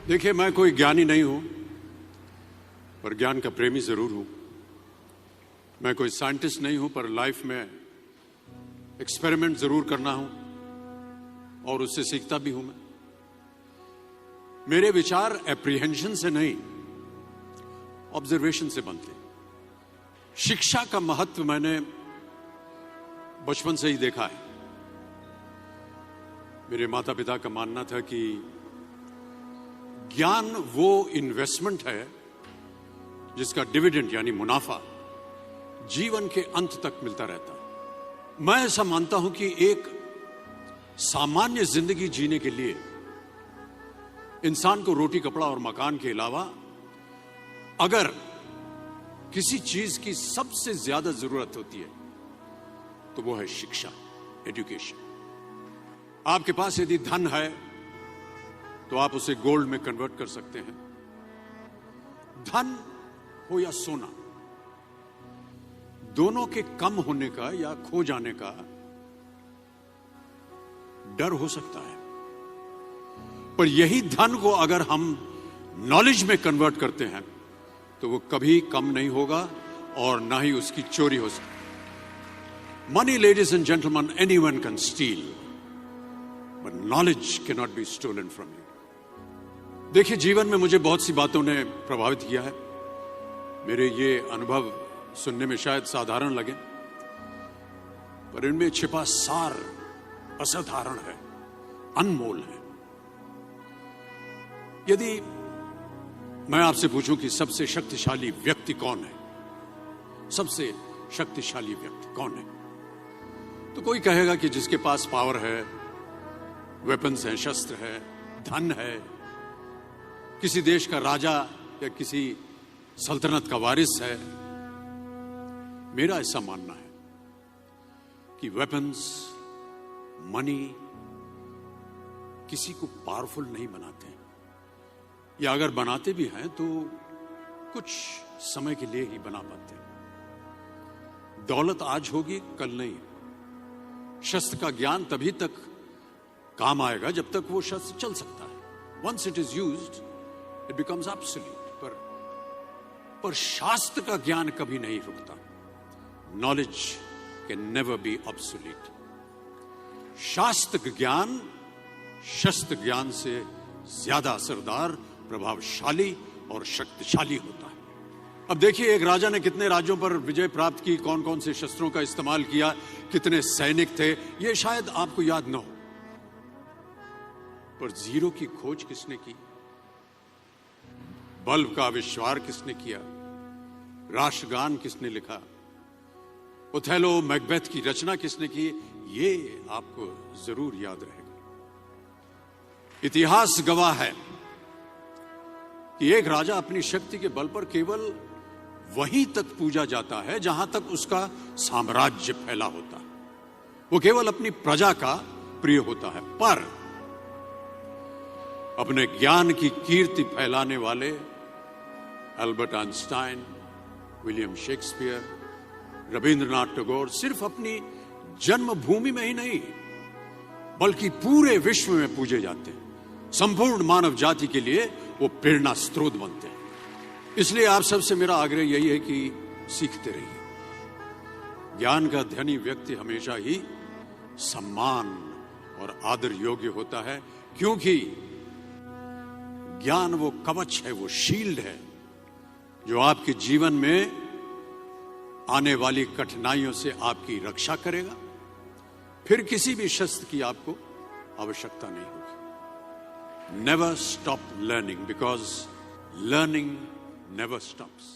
देखिए, मैं कोई ज्ञानी नहीं हूं, पर ज्ञान का प्रेमी जरूर हूं। मैं कोई साइंटिस्ट नहीं हूं, पर लाइफ में एक्सपेरिमेंट जरूर करना हूं और उससे सीखता भी हूं। मेरे विचार एप्रीहेंशन से नहीं, ऑब्जर्वेशन से बनते। शिक्षा का महत्व मैंने बचपन से ही देखा है। मेरे माता पिता का मानना था कि ज्ञान वो इन्वेस्टमेंट है जिसका डिविडेंड यानी मुनाफा जीवन के अंत तक मिलता रहता है। मैं ऐसा मानता हूं कि एक सामान्य जिंदगी जीने के लिए इंसान को रोटी, कपड़ा और मकान के अलावा अगर किसी चीज की सबसे ज्यादा जरूरत होती है तो वो है शिक्षा, एजुकेशन। आपके पास यदि धन है तो आप उसे गोल्ड में कन्वर्ट कर सकते हैं। धन हो या सोना, दोनों के कम होने का या खो जाने का डर हो सकता है, पर यही धन को अगर हम नॉलेज में कन्वर्ट करते हैं तो वो कभी कम नहीं होगा और ना ही उसकी चोरी हो सकती। Money, ladies and gentleman, anyone can steal, but knowledge can not be stolen from you. देखिए, जीवन में मुझे बहुत सी बातों ने प्रभावित किया है। मेरे ये अनुभव सुनने में शायद साधारण लगे, पर इनमें छिपा सार असाधारण है, अनमोल है। यदि मैं आपसे पूछूं कि सबसे शक्तिशाली व्यक्ति कौन है, सबसे शक्तिशाली व्यक्ति कौन है, तो कोई कहेगा कि जिसके पास पावर है, वेपन्स हैं, शस्त्र है, धन है, किसी देश का राजा या किसी सल्तनत का वारिस है। मेरा ऐसा मानना है कि वेपन्स, मनी किसी को पावरफुल नहीं बनाते, या अगर बनाते भी हैं तो कुछ समय के लिए ही बना पाते हैं। दौलत आज होगी, कल नहीं। शस्त्र का ज्ञान तभी तक काम आएगा जब तक वो शस्त्र चल सकता है। Once it is used it becomes absolute. पर शास्त्र का ज्ञान कभी नहीं रुकता। Knowledge can never be obsolete. शास्त्र ज्ञान शस्त्र ज्ञान से ज्यादा असरदार, प्रभावशाली और शक्तिशाली होता है। अब देखिए, एक राजा ने कितने राज्यों पर विजय प्राप्त की, कौन कौन से शस्त्रों का इस्तेमाल किया, कितने सैनिक थे, यह शायद आपको याद न हो, पर जीरो की खोज किसने की, बल्ब का आविष्कार किसने किया, राष्ट्रगान किसने लिखा, ओथेलो, मैकबेथ की रचना किसने की, ये आपको जरूर याद रहेगा। इतिहास गवाह है कि एक राजा अपनी शक्ति के बल पर केवल वहीं तक पूजा जाता है जहां तक उसका साम्राज्य फैला होता है। वो केवल अपनी प्रजा का प्रिय होता है। पर अपने ज्ञान की कीर्ति फैलाने वाले Albert Einstein, William Shakespeare, Rabindranath Tagore सिर्फ अपनी जन्मभूमि में ही नहीं बल्कि पूरे विश्व में पूजे जाते हैं। संपूर्ण मानव जाति के लिए वो प्रेरणा स्रोत बनते हैं। इसलिए आप सबसे मेरा आग्रह यही है कि सीखते रहिए। ज्ञान का धनी व्यक्ति हमेशा ही सम्मान और आदर योग्य होता है, क्योंकि ज्ञान वो कवच है, वो शील्ड है जो आपके जीवन में आने वाली कठिनाइयों से आपकी रक्षा करेगा। फिर किसी भी शस्त्र की आपको आवश्यकता नहीं होगी। Never stop learning, because learning never stops.